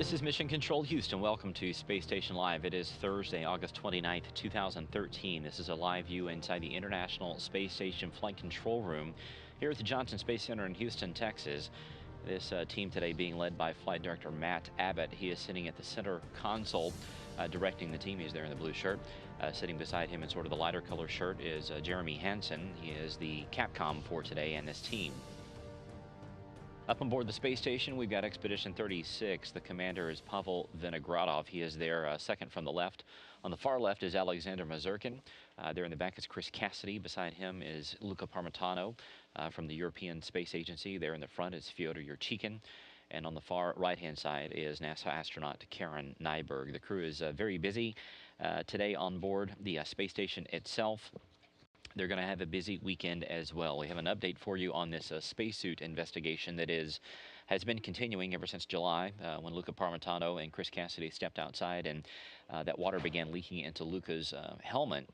This is Mission Control Houston. Welcome to Space Station Live. It is Thursday, August 29th, 2013. This is a live view inside the International Space Station Flight Control Room here at the Johnson Space Center in Houston, Texas. This team today being led by Flight Director Matt Abbott. He is sitting at the center console directing the team. He's there in the blue shirt. Sitting beside him in sort of the lighter color shirt is Jeremy Hansen. He is the Capcom for today and this team. Up on board the space station, we've got Expedition 36. The commander is Pavel Vinogradov. He is there second from the left. On the far left is Alexander Mazurkin. There in the back is Chris Cassidy. Beside him is Luca Parmitano from the European Space Agency. There in the front is Fyodor Yurchikhin. And on the far right-hand side is NASA astronaut Karen Nyberg. The crew is very busy today on board the space station itself. They're going to have a busy weekend as well. We have an update for you on this spacesuit investigation that has been continuing ever since July when Luca Parmitano and Chris Cassidy stepped outside and that water began leaking into Luca's helmet.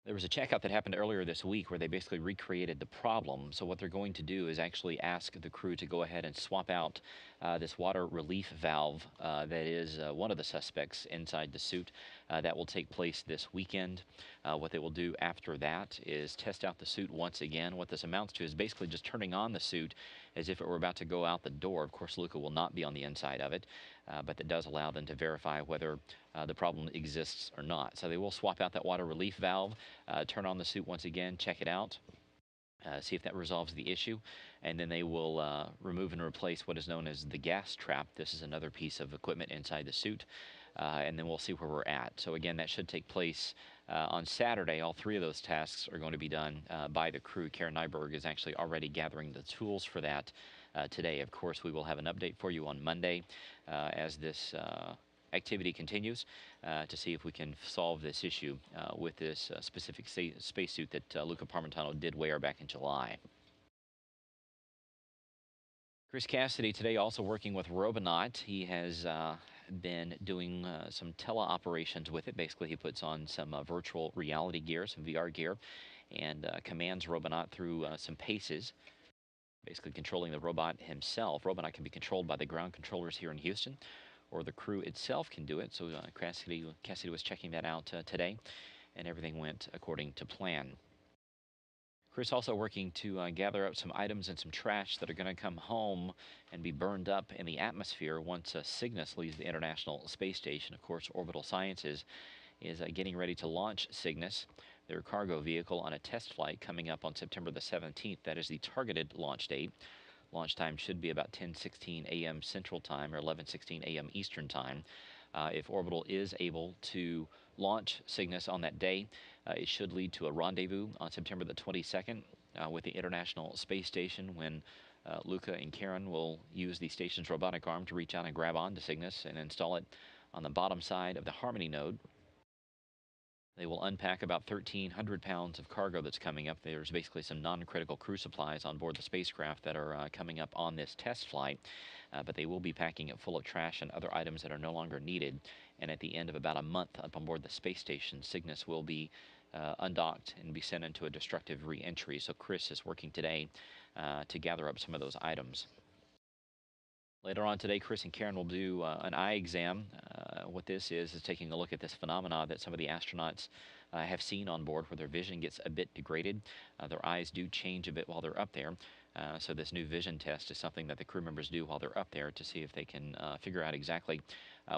There was a checkup that happened earlier this week where they basically recreated the problem. So what they're going to do is actually ask the crew to go ahead and swap out this water relief valve that is one of the suspects inside the suit. That will take place this weekend. What they will do after that is test out the suit once again. What this amounts to is basically just turning on the suit as if it were about to go out the door. Of course, Luca will not be on the inside of it, but that does allow them to verify whether the problem exists or not. So they will swap out that water relief valve, turn on the suit once again, check it out, see if that resolves the issue, and then they will remove and replace what is known as the gas trap. This is another piece of equipment inside the suit, and then we'll see where we're at. So again, that should take place on Saturday. All three of those tasks are going to be done by the crew. Karen Nyberg is actually already gathering the tools for that today. Of course, we will have an update for you on Monday as this activity continues to see if we can solve this issue with this specific spacesuit that Luca Parmitano did wear back in July. Chris Cassidy today also working with Robonaut. He has been doing some teleoperations with it. Basically, he puts on some virtual reality gear, some VR gear, and commands Robonaut through some paces, basically controlling the robot himself. Robonaut can be controlled by the ground controllers here in Houston, or the crew itself can do it. So Cassidy was checking that out today, and everything went according to plan. Chris also working to gather up some items and some trash that are going to come home and be burned up in the atmosphere once Cygnus leaves the International Space Station. Of course, Orbital Sciences is getting ready to launch Cygnus, their cargo vehicle, on a test flight coming up on September the 17th. That is the targeted launch date. Launch time should be about 10:16 a.m. Central Time or 11:16 a.m. Eastern Time. If Orbital is able to launch Cygnus on that day, it should lead to a rendezvous on September the 22nd with the International Space Station, when Luca and Karen will use the station's robotic arm to reach out and grab onto Cygnus and install it on the bottom side of the Harmony node. They will unpack about 1,300 pounds of cargo that's coming up. There's basically some non-critical crew supplies on board the spacecraft that are coming up on this test flight, but they will be packing it full of trash and other items that are no longer needed. And at the end of about a month up on board the space station, Cygnus will be undocked and be sent into a destructive re-entry. So Chris is working today to gather up some of those items. Later on today, Chris and Karen will do an eye exam. What this is taking a look at this phenomena that some of the astronauts have seen on board, where their vision gets a bit degraded. Their eyes do change a bit while they're up there. So this new vision test is something that the crew members do while they're up there to see if they can figure out exactly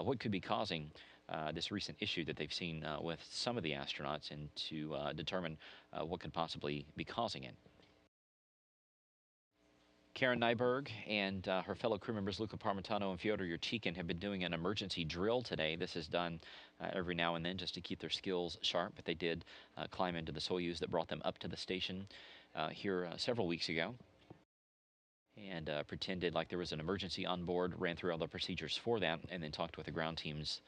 what could be causing this recent issue that they've seen with some of the astronauts, and to determine what could possibly be causing it. Karen Nyberg and her fellow crew members Luca Parmitano and Fyodor Yurchikhin have been doing an emergency drill today. This is done every now and then just to keep their skills sharp, but they did climb into the Soyuz that brought them up to the station here several weeks ago, and pretended like there was an emergency on board, ran through all the procedures for that, and then talked with the ground teams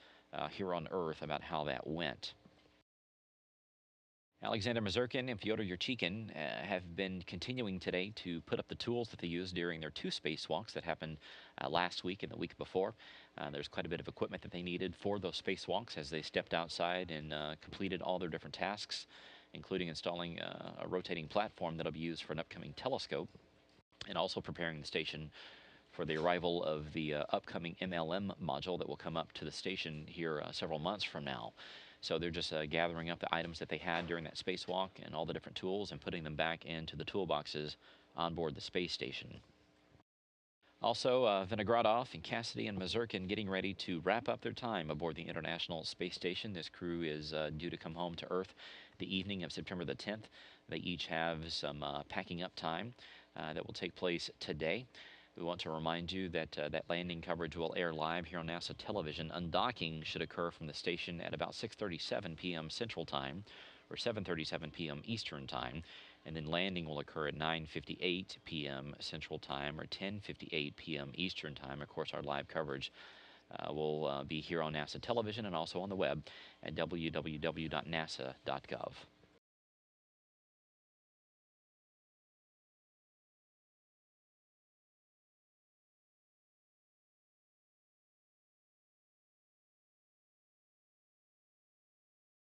here on Earth about how that went. Alexander Mazurkin and Fyodor Yurchikhin have been continuing today to put up the tools that they used during their two spacewalks that happened last week and the week before. There's quite a bit of equipment that they needed for those spacewalks as they stepped outside and completed all their different tasks, including installing a rotating platform that'll be used for an upcoming telescope, and also preparing the station for the arrival of the upcoming MLM module that will come up to the station here several months from now. So they're just gathering up the items that they had during that spacewalk and all the different tools and putting them back into the toolboxes on board the space station. Also, Vinogradov and Cassidy and Mazurkin getting ready to wrap up their time aboard the International Space Station. This crew is due to come home to Earth the evening of September the 10th. They each have some packing up time that will take place today. We want to remind you that that landing coverage will air live here on NASA television. Undocking should occur from the station at about 6:37 p.m. Central Time or 7:37 p.m. Eastern Time. And then landing will occur at 9:58 p.m. Central Time or 10:58 p.m. Eastern Time. Of course, our live coverage will be here on NASA television and also on the web at www.nasa.gov.